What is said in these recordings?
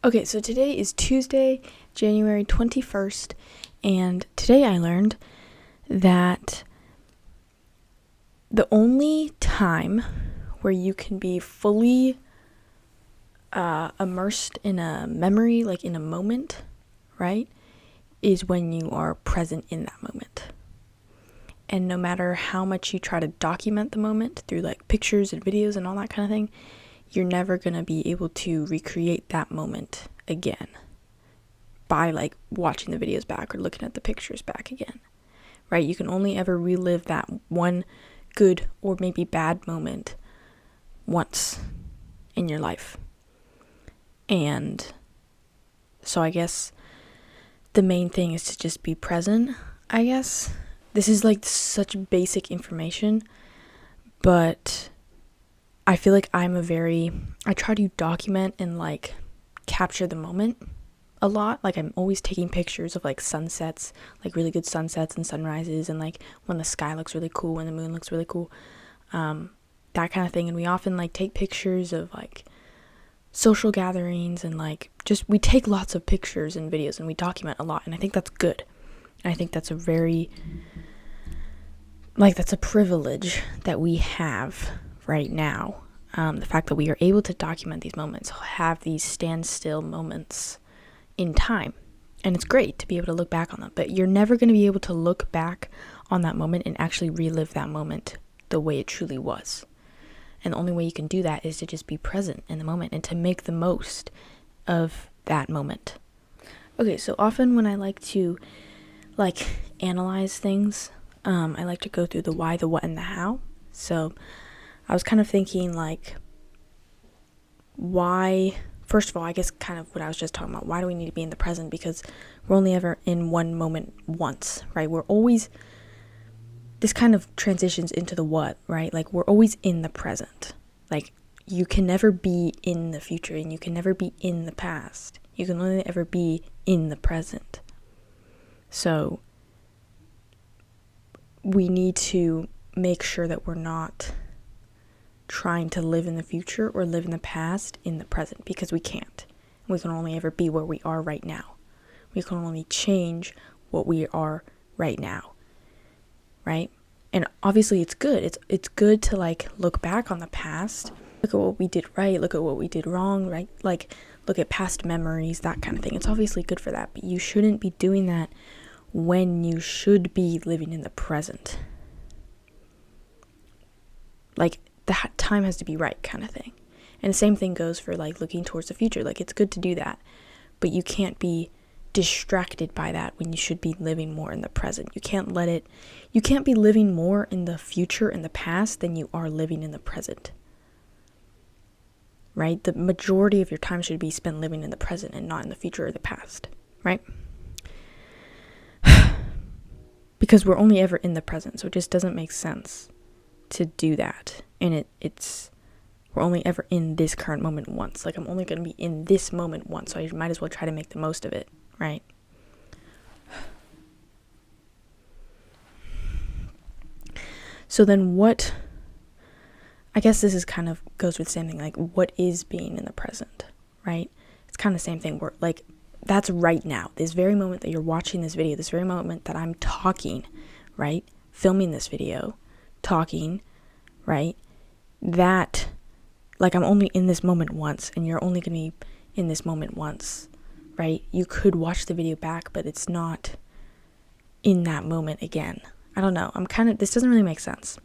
Okay, so today is Tuesday, January 21st, and today I learned that the only time where you can be fully immersed in a memory, like in a moment, right, is when you are present in that moment. And no matter how much you try to document the moment through like pictures and videos and all that kind of thing, you're never going to be able to recreate that moment again by like watching the videos back or looking at the pictures back again, right? You can only ever relive that one good or maybe bad moment once in your life. And so I guess the main thing is to just be present, I guess. This is like such basic information, but I feel like I try to document and like capture the moment a lot. Like I'm always taking pictures of like sunsets, like really good sunsets and sunrises, and like when the sky looks really cool, when the moon looks really cool, that kind of thing. And we often like take pictures of like social gatherings and like just we take lots of pictures and videos and we document a lot, and I think that's good. And I think that's that's a privilege that we have right now. The fact that we are able to document these moments, have these standstill moments in time. And it's great to be able to look back on them, but you're never going to be able to look back on that moment and actually relive that moment the way it truly was. And the only way you can do that is to just be present in the moment and to make the most of that moment. Okay, so often when I like to like analyze things, I like to go through the why, the what, and the how. So I was kind of thinking like, why, first of all, I guess kind of what I was just talking about, why do we need to be in the present? Because we're only ever in one moment once, right? We're always, this kind of transitions into the what, right? Like we're always in the present. Like you can never be in the future and you can never be in the past. You can only ever be in the present. So we need to make sure that we're not trying to live in the future or live in the past in the present, because we can't. We can only ever be where we are right now. We can only change what we are right now, right? And obviously it's good. It's good to like look back on the past, look at what we did right, look at what we did wrong, right? Like look at past memories, that kind of thing. It's obviously good for that, but you shouldn't be doing that when you should be living in the present. Like that time has to be right, kind of thing. And the same thing goes for like looking towards the future. Like it's good to do that, but you can't be distracted by that when you should be living more in the present. You can't be living more in the future and the past than you are living in the present. Right? The majority of your time should be spent living in the present and not in the future or the past, right? Because we're only ever in the present, so it just doesn't make sense to do that. And we're only ever in this current moment once. Like I'm only going to be in this moment once, so I might as well try to make the most of it, right? So then I guess this is kind of goes with the same thing, like what is being in the present, right? It's kind of the same thing. We're like, that's right now. This very moment that you're watching this video, this very moment that I'm talking, right? Filming this video, talking, right? That, like I'm only in this moment once, and you're only going to be in this moment once, right? You could watch the video back, but it's not in that moment again. I don't know. This doesn't really make sense.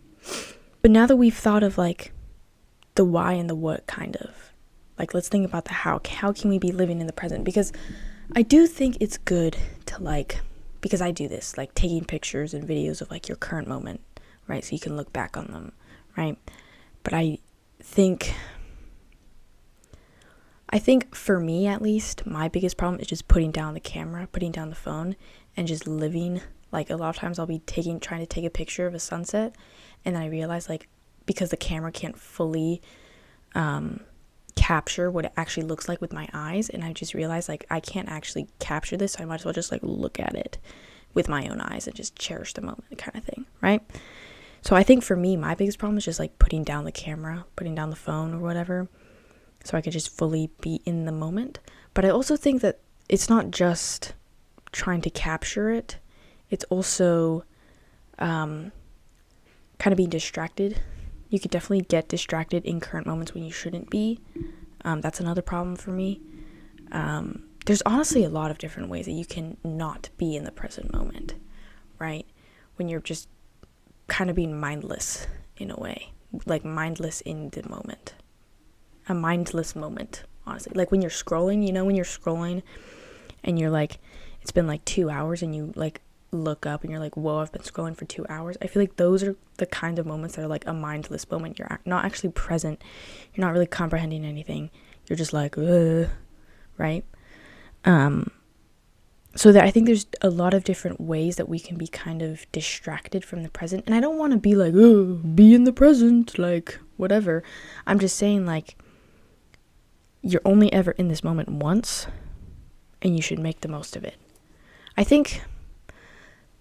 But now that we've thought of like the why and the what, kind of, like let's think about the how. How can we be living in the present? Because I do think it's good to like, because I do this, like taking pictures and videos of like your current moment, right? So you can look back on them, right? But I think for me at least, my biggest problem is just putting down the camera, putting down the phone, and just living. Like a lot of times I'll be trying to take a picture of a sunset, and then I realize like, because the camera can't fully capture what it actually looks like with my eyes, and I just realized like I can't actually capture this, so I might as well just like look at it with my own eyes and just cherish the moment, kind of thing, right? So I think for me, my biggest problem is just like putting down the camera, putting down the phone or whatever, so I could just fully be in the moment. But I also think that it's not just trying to capture it, it's also kind of being distracted. You could definitely get distracted in current moments when you shouldn't be. That's another problem for me. There's honestly a lot of different ways that you can not be in the present moment, right? When you're just kind of being mindless in a way, like mindless in the moment. A mindless moment, honestly. Like when you're scrolling, when you're scrolling and you're like, it's been like 2 hours and you like look up and you're like, whoa, I've been scrolling for 2 hours. I feel like those are the kind of moments that are like a mindless moment. You're not actually present. You're not really comprehending anything. You're just like, right? So that I think there's a lot of different ways that we can be kind of distracted from the present. And I don't want to be like, oh, be in the present, like whatever. I'm just saying, like, you're only ever in this moment once and you should make the most of it. I think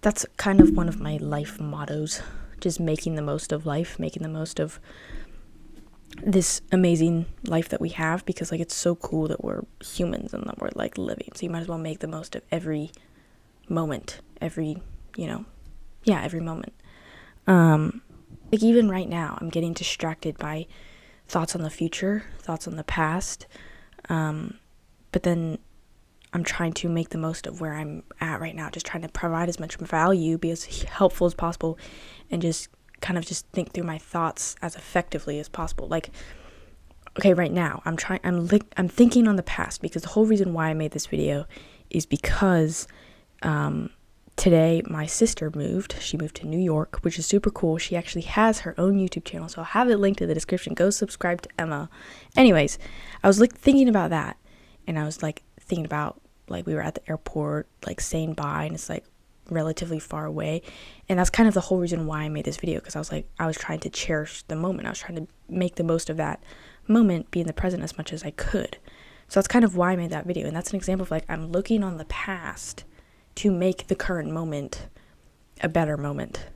that's kind of one of my life mottos, just making the most of life, making the most of this amazing life that we have, because like it's so cool that we're humans and that we're like living, so you might as well make the most of every moment, every moment. Like even right now I'm getting distracted by thoughts on the future, thoughts on the past, but then I'm trying to make the most of where I'm at right now, just trying to provide as much value, be as helpful as possible, and just kind of just think through my thoughts as effectively as possible. Like, okay, right now I'm thinking on the past, because the whole reason why I made this video is because today my sister moved. She moved to New York, which is super cool. She actually has her own YouTube channel, so I'll have it linked in the description. Go subscribe to Emma. Anyways, I was like thinking about that, and I was like thinking about, like, we were at the airport like saying bye, and it's like relatively far away, and that's kind of the whole reason why I made this video, because I was trying to cherish the moment. I was trying to make the most of that moment, be in the present as much as I could. So that's kind of why I made that video, and that's an example of like I'm looking on the past to make the current moment a better moment.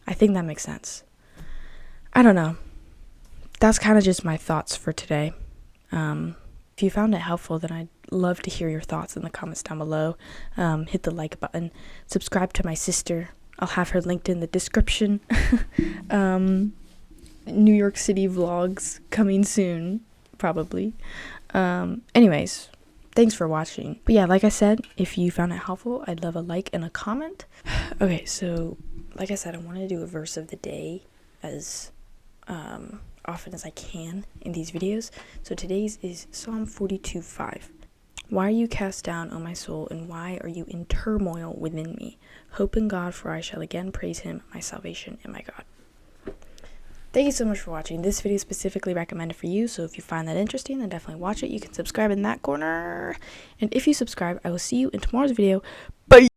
I think that makes sense. I don't know. That's kind of just my thoughts for today. If you found it helpful, then I'd love to hear your thoughts in the comments down below. Hit the like button. Subscribe to my sister. I'll have her linked in the description. New York City vlogs coming soon, probably. Anyways, thanks for watching. But yeah, like I said, if you found it helpful, I'd love a like and a comment. Okay, so like I said, I wanted to do a verse of the day as often as I can in these videos. So today's is Psalm 42:5. Why are you cast down, O my soul, and why are you in turmoil within me? Hope in God, for I shall again praise him, my salvation and my God. Thank you so much for watching. This video is specifically recommended for you, so if you find that interesting, then definitely watch it. You can subscribe in that corner. And if you subscribe, I will see you in tomorrow's video. Bye!